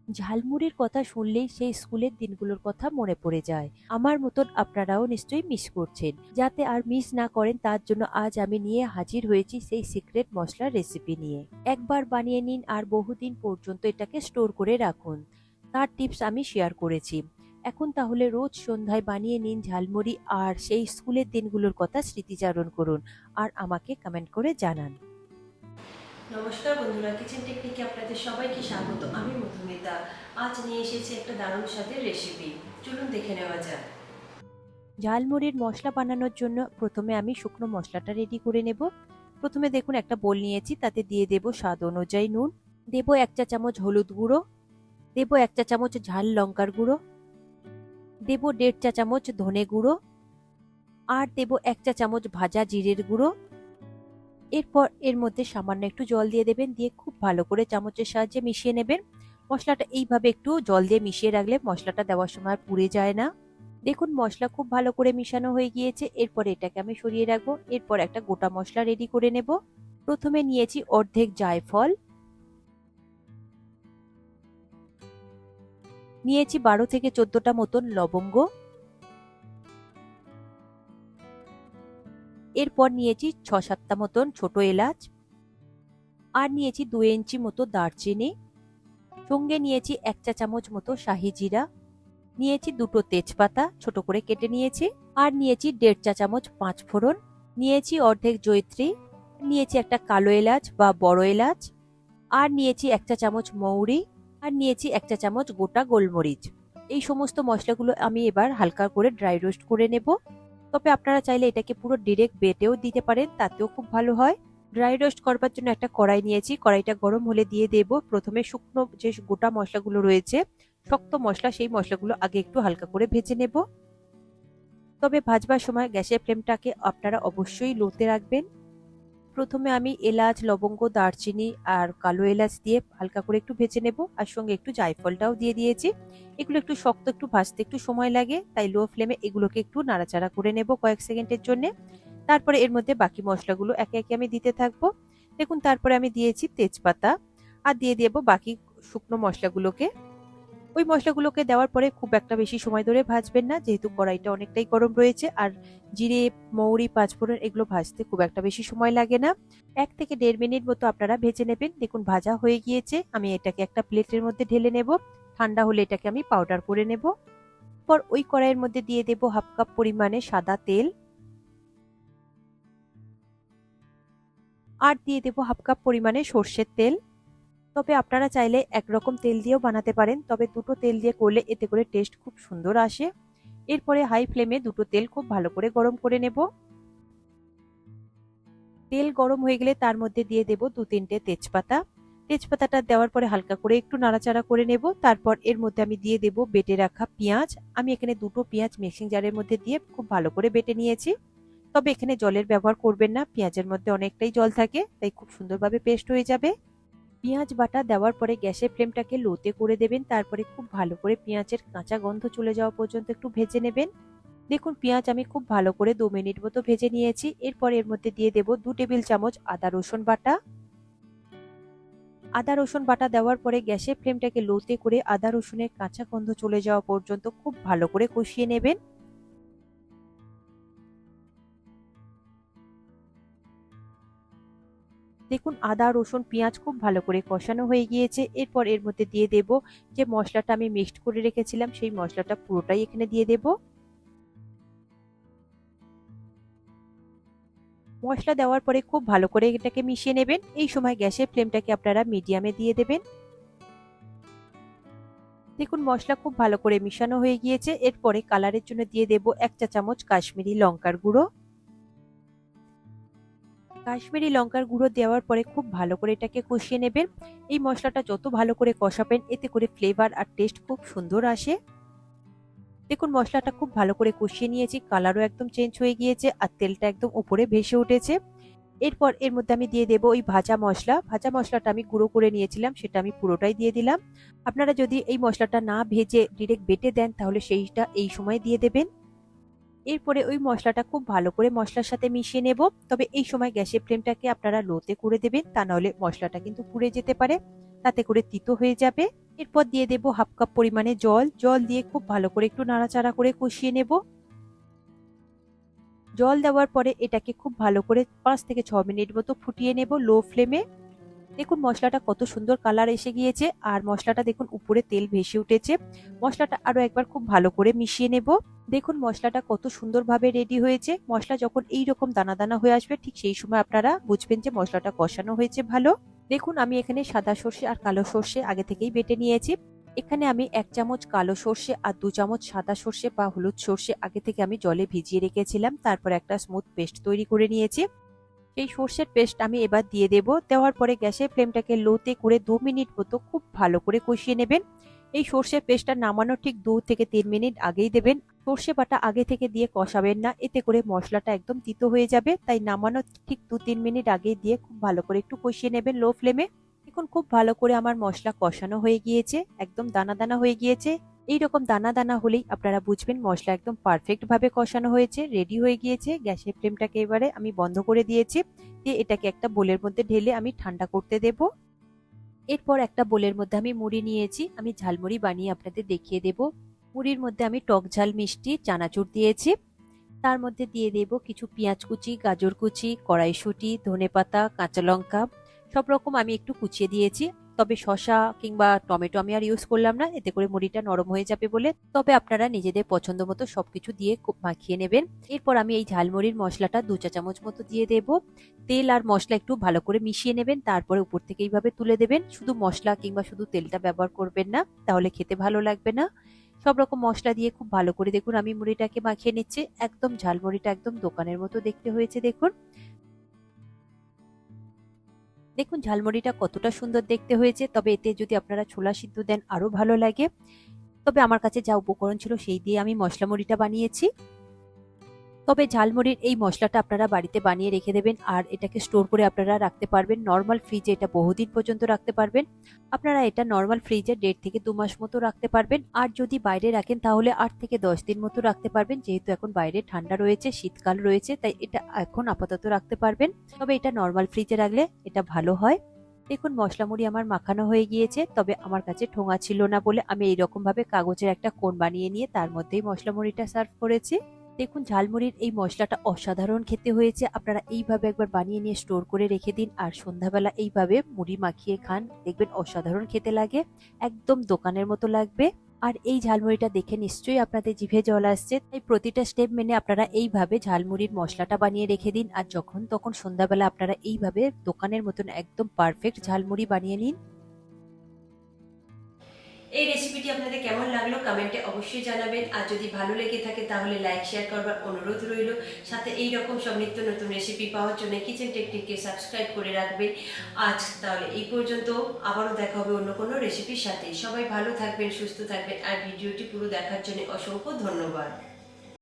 ঝালমুড়ির কথা শুনলেই সেই স্কুলের দিনগুলোর কথা মনে পড়ে যায়। আমার মতন আপনারাও নিশ্চয়ই মিস করছেন। যাতে আর মিস না করেন তার জন্য আজ আমি নিয়ে হাজির হয়েছি সেই সিক্রেট মশলার রেসিপি নিয়ে। একবার বানিয়ে নিন আর বহুদিন পর্যন্ত এটাকে স্টোর করে রাখুন। তার টিপস আমি শেয়ার করেছি। এখন তাহলে রোজ সন্ধ্যায় বানিয়ে নিন ঝালমুড়ি আর সেই স্কুলের দিনগুলোর কথা স্মৃতিচারণ করুন আর আমাকে কমেন্ট করে জানান। নমস্কার বন্ধুরা, কিচেন টেকনিকে আপনাদের সবাইকে স্বাগত। আমি মধুমিতা। আজ নিয়ে এসেছি একটা দারুণ স্বাদের রেসিপি। চলুন দেখে নেওয়া যাক। ঝালমুড়ির মশলা বানানোর জন্য প্রথমে আমি শুকনো মশলাটা রেডি করে নেব। প্রথমে দেখুন একটা বোল নিয়েছি, তাতে দিয়ে দেব স্বাদ অনুযায়ী নুন, দেব 1 চা চামচ হলুদ গুঁড়ো, দেব 1 চা চামচ ঝাল লঙ্কার গুঁড়ো, দেব 1.5 চা চামচ ধনে গুঁড়ো আর দেব 1 চা চামচ ভাজা জিরের গুঁড়ো। এরপর এর মধ্যে সামান্য একটু জল দিয়ে দেবেন, দিয়ে খুব ভালো করে চামচের সাহায্যে মিশিয়ে নেবেন। মশলাটা এইভাবে একটু জল দিয়ে মিশিয়ে রাখলে মশলাটা দেওয়ার সময় পুড়ে যায় না। দেখুন মশলা খুব ভালো করে মিশানো হয়ে গিয়েছে। এরপর এটাকে আমি সরিয়ে রাখবো। এরপর একটা গোটা মশলা রেডি করে নেব। প্রথমে নিয়েছি অর্ধেক জায়ফল, নিয়েছি 12 থেকে 14টা মতন লবঙ্গ, এরপর নিয়েছি 6-7টা মতন ছোট এলাচ, আর নিয়েছি 2 ইঞ্চি মতো দারচিনি, সঙ্গে নিয়েছি 1 চা চামচ মতো শাহি জিরা, নিয়েছি দুটো তেজপাতা ছোট করে কেটে নিয়েছি, আর নিয়েছি 1.5 চা চামচ পাঁচ ফোড়ন, নিয়েছি অর্ধেক জয়িত্রী, নিয়েছি একটা কালো এলাচ বা বড় এলাচ, আর নিয়েছি 1 চা চামচ মৌরি, আর নিয়েছি 1 চা চামচ গোটা গোলমরিচ। এই সমস্ত মশলাগুলো আমি এবার হালকা করে ড্রাই রোস্ট করে নেব। তবে আপনারা চাইলে এটাকে পুরো ডিরেক্ট বেটেও দিতে পারেন, তাতেও খুব ভালো হয়। ড্রাই রোস্ট করবার জন্য একটা কড়াই নিয়েছি। কড়াইটা গরম হলে দিয়ে দেব প্রথমে শুকনো যে গোটা মশলাগুলো রয়েছে, শক্ত মশলা, সেই মশলাগুলো আগে একটু হালকা করে ভেজে নেব। তবে ভাজবার সময় গ্যাসের ফ্লেমটাকে আপনারা অবশ্যই লোতে রাখবেন। প্রথমে আমি এলাচ, লবঙ্গ, দারচিনি আর কালো এলাচ দিয়ে হালকা করে একটু ভেজে নেব, আর সঙ্গে একটু জায়ফলটাও দিয়ে দিয়েছি। এগুলো একটু শক্ত, একটু ভাজতে একটু সময় লাগে, তাই লো ফ্লেমে এগুলোকে একটু নাড়াচাড়া করে নেব কয়েক সেকেন্ডের জন্য। তারপরে এর মধ্যে বাকি মশলাগুলো একে একে আমি দিতে থাকবো। দেখুন তারপরে আমি দিয়েছি তেজপাতা, আর দিয়ে দেব বাকি শুকনো মশলাগুলোকে। ওই মশলাগুলোকে দেওয়ার পরে খুব একটা বেশি সময় ধরে ভাজবেন না, যেহেতু কড়াইটা অনেকটাই গরম রয়েছে। আর জিরে, মৌরি, পাঁচফোড়ন এগুলো ভাজতে খুব একটা বেশি সময় লাগে না। 1 থেকে 1.5 মিনিট মতো আপনারা ভেজে নেবেন। দেখুন ভাজা হয়ে গিয়েছে। আমি এটাকে একটা প্লেটের মধ্যে ঢেলে নেব। ঠান্ডা হলে এটাকে আমি পাউডার করে নেব। পর ওই কড়াইয়ের মধ্যে দিয়ে দেব 1/2 কাপ পরিমাণে সাদা তেল, আর দিয়ে দেব 1/2 কাপ পরিমাণে সর্ষের তেল। তবে আপনারা চাইলে একরকম তেল দিয়েও বানাতে পারেন, তবে দুটো তেল দিয়ে করলে এতে করে টেস্ট খুব সুন্দর আসে। এরপরে হাই ফ্লেমে দুটো তেল খুব ভালো করে গরম করে নেব। তেল গরম হয়ে গেলে তার মধ্যে দিয়ে দেব 2-3টে তেজপাতা। তেজপাতাটা দেওয়ার পরে হালকা করে একটু নাড়াচাড়া করে নেব। তারপর এর মধ্যে আমি দিয়ে দেব বেটে রাখা পেঁয়াজ। আমি এখানে দুটো পেঁয়াজ মিক্সিং জারের মধ্যে দিয়ে খুব ভালো করে বেটে নিয়েছি। তবে এখানে জলের ব্যবহার করবেন না, পেঁয়াজের মধ্যে অনেকটাই জল থাকে, তাই খুব সুন্দরভাবে পেস্ট হয়ে যাবে। পেঁয়াজ বাটা দেওয়ার পরে গ্যাসের ফ্লেমটাকে লোতে করে দেবেন। তারপরে খুব ভালো করে পেঁয়াজের কাঁচা গন্ধ চলে যাওয়া পর্যন্ত একটু ভেজে নেবেন। দেখুন পেঁয়াজ আমি খুব ভালো করে 2 মিনিট মতো ভেজে নিয়েছি। এরপর এর মধ্যে দিয়ে দেব 2 টেবিল চামচ আদা রসুন বাটা। আদা রসুন বাটা দেওয়ার পরে গ্যাসের ফ্লেমটাকে লোতে করে আদা রসুনের কাঁচা গন্ধ চলে যাওয়া পর্যন্ত খুব ভালো করে কষিয়ে নেবেন। দেখুন আদা রসুন পেঁয়াজ খুব ভালো করে কষানো হয়ে গিয়েছে। এরপর এর মধ্যে দিয়ে দেব যে মশলাটা আমি মিক্সড করে রেখেছিলাম, সেই মশলাটা পুরোটাই এখানে দিয়ে দেব। মশলা দেওয়ার পরে খুব ভালো করে এটাকে মিশিয়ে নেবেন। এই সময় গ্যাসের ফ্লেমটাকে আপনারা মিডিয়ামে দিয়ে দেবেন। দেখুন মশলা খুব ভালো করে মিশানো হয়ে গিয়েছে। এরপরে কালারের জন্য দিয়ে দেব 1 চা চামচ কাশ্মীরি লঙ্কার গুঁড়ো। কাশ্মীরি লঙ্কার গুঁড়ো দেওয়ার পরে খুব ভালো করে এটাকে কষিয়ে নেবেন। এই মশলাটা যত ভালো করে কষাবেন এতে করে ফ্লেভার আর টেস্ট খুব সুন্দর আসে। দেখুন মশলাটা খুব ভালো করে কষিয়ে নিয়েছি, কালারও একদম চেঞ্জ হয়ে গিয়েছে আর তেলটা একদম উপরে ভেসে উঠেছে। এরপর এর মধ্যে আমি দিয়ে দেব ওই ভাজা মশলা। ভাজা মশলাটা আমি গুঁড়ো করে নিয়েছিলাম, সেটা আমি পুরোটাই দিয়ে দিলাম। আপনারা যদি এই মশলাটা না ভেজে ডিরেক্ট বেটে দেন তাহলে সেইটা এই সময় দিয়ে দেবেন। এরপরে ওই মশলাটা খুব ভালো করে মশলার সাথে মিশিয়ে নেব। তবে এই সময় গ্যাসের ফ্লেমটাকে আপনারা লোতে করে দেবেন, তা নাহলে মশলাটা কিন্তু পুড়ে যেতে পারে। তাতে করে তিতো হয়ে যাবে। এরপর দিয়ে দেব হাফ কাপ পরিমাণে জল। জল দিয়ে খুব ভালো করে একটু নাড়াচাড়া করে কষিয়ে নেব। জল দেওয়ার পরে এটাকে খুব ভালো করে 5 থেকে 6 মিনিট মতো ফুটিয়ে নেব লো ফ্লেমে। দেখুন মশলাটা কত সুন্দর কালার এসে গিয়েছে আর মশলাটা দেখুন উপরে তেল ভেসে উঠেছে। মশলাটা আরো একবার খুব ভালো করে মিশিয়ে নেব। দেখুন মশলাটা কত সুন্দরভাবে রেডি হয়েছে। মশলা যখন এই রকম দানা দানা হয়ে আসবে ঠিক সেই সময় আপনারা বুঝবেন যে মশলাটা কষানো হয়েছে ভালো। দেখুন আমি এখানে সাদা সর্ষে আর কালো সর্ষে আগে থেকেই বেটে নিয়েছি। এখানে আমি 1 চামচ কালো সর্ষে আর 2 চামচ সাদা সর্ষে বা হলুদ সর্ষে আগে থেকে আমি জলে ভিজিয়ে রেখেছিলাম। তারপর একটা স্মুথ পেস্ট তৈরি করে নিয়েছি। সেই সর্ষের পেস্ট আমি এবার দিয়ে দেব। দেওয়ার পরে গ্যাসের ফ্লেমটাকে লোতে করে 2 মিনিট মতো খুব ভালো করে কষিয়ে নেবেন। এই সর্ষের পেস্টটা নামানোর ঠিক 2 থেকে 3 মিনিট আগেই দেবেন। সর্ষে বাটা আগে থেকে দিয়ে কষাবেন না, এতে করে মশলাটা একদম তিতো হয়ে যাবে। তাই নামানোর ঠিক 2-3 মিনিট আগেই দিয়ে খুব ভালো করে একটু কষিয়ে নেবেন লো ফ্লেমে। এখন খুব ভালো করে আমার মশলা কষানো হয়ে গিয়েছে, একদম দানা দানা হয়ে গিয়েছে। এইরকম দানা দানা হলেই আপনারা বুঝবেন মশলা একদম পারফেক্ট ভাবে কষানো হয়েছে, রেডি হয়ে গিয়েছে। গ্যাসের ফ্লেমটাকে এবারে আমি বন্ধ করে দিয়েছি। দিয়ে এটাকে একটা বোলের মধ্যে ঢেলে আমি ঠান্ডা করতে দেব। এরপর একটা বোলের মধ্যে আমি মুড়ি নিয়েছি, আমি ঝালমুড়ি বানিয়ে আপনাদের দেখিয়ে দেব। মুড়ির মধ্যে আমি টক ঝাল মিষ্টি চানাচুর দিয়েছি। তার মধ্যে দিয়ে দেব কিছু পেঁয়াজ কুচি, গাজর কুচি, কড়াইশুঁটি, ধনেপাতা, কাঁচা লঙ্কা সব রকম আমি একটু কুচিয়ে দিয়েছি। তবে শসা কিংবা টমেটো আমি আর ইউজ করলাম না, এতে করে মুড়িটা নরম হয়ে যাবে বলে। তবে আপনারা নিজেদের পছন্দ মতো সবকিছু দিয়ে খুব মাখিয়ে নেবেন। এরপর আমি এই ঝালমুড়ির মশলাটা 2 চা চামচ মতো দিয়ে দেব। তেল আর মশলা একটু ভালো করে মিশিয়ে নেবেন, তারপরে উপর থেকে এইভাবে তুলে দেবেন। শুধু মশলা কিংবা শুধু তেলটা ব্যবহার করবেন না, তাহলে খেতে ভালো লাগবে না। সব রকম মশলা দিয়ে খুব ভালো করে দেখুন আমি মুড়িটাকে মাখিয়ে নিচ্ছি। একদম ঝালমুড়িটা একদম দোকানের মতো দেখতে হয়েছে দেখুন। দেখুন ঝালমুড়িটা কতটা সুন্দর দেখতে হয়েছে। তবে এতে যদি আপনারা ছোলা সিদ্ধ দেন আরো ভালো লাগে। তবে আমার কাছে যা উপকরণ ছিল সেই দিয়ে আমি মশলা মুড়িটা বানিয়েছি। তবে ঝালমুড়ির এই মশলাটা আপনারা বাড়িতে বানিয়ে রেখে দেবেন আর এটাকে স্টোর করে আপনারা রাখতে পারবেন নর্মাল ফ্রিজে। এটা বহুদিন পর্যন্ত রাখতে পারবেন। আপনারা এটা নর্মাল ফ্রিজে 1.5 থেকে 2 মাস মতো রাখতে পারবেন। আর যদি বাইরে রাখেন তাহলে 8 থেকে 10 দিন মতো রাখতে পারবেন। যেহেতু এখন বাইরে ঠান্ডা রয়েছে, শীতকাল রয়েছে, তাই এটা এখন আপাতত রাখতে পারবেন। তবে এটা নর্মাল ফ্রিজে রাখলে এটা ভালো হয়। দেখুন মশলা মুড়ি আমার মাখানো হয়ে গিয়েছে। তবে আমার কাছে ঠোঙা ছিল না বলে আমি এইরকম ভাবে কাগজের একটা কোণ বানিয়ে নিয়ে তার মধ্যেই মশলা মুড়িটা সার্ভ করেছি। দেখুন ঝালমুড়ির এই মশলাটা অসাধারণ খেতে হয়েছে। আপনারা এইভাবে একবার বানিয়ে নিয়ে স্টোর করে রেখে দিন আর সন্ধ্যাবেলা এইভাবে মুড়ি মাখিয়ে খান, দেখবেন অসাধারণ খেতে লাগে, একদম দোকানের মতো লাগবে। আর এই ঝালমুড়িটা দেখে নিশ্চয়ই আপনাদের জিভে জল আসছে। তাই প্রতিটা স্টেপ মেনে আপনারা এইভাবে ঝালমুড়ির মশলাটা বানিয়ে রেখে দিন আর যখন তখন সন্ধ্যাবেলা আপনারা এইভাবে দোকানের মতন একদম পারফেক্ট ঝালমুড়ি বানিয়ে নিন। এই রেসিপিটি আপনাদের কেমন লাগলো কমেন্টে অবশ্যই জানাবেন। আর যদি ভালো লেগে থাকে তাহলে লাইক শেয়ার করবার অনুরোধ রইল। সাথে এই রকম সব নিত্য নতুন রেসিপি পাওয়ার জন্য কিচেন টেকনিককে সাবস্ক্রাইব করে রাখবেন। আজ তাহলে এই পর্যন্ত, আবারও দেখা হবে অন্য কোনো রেসিপির সাথে। সবাই ভালো থাকবেন, সুস্থ থাকবেন আর ভিডিওটি পুরো দেখার জন্য অসংখ্য ধন্যবাদ।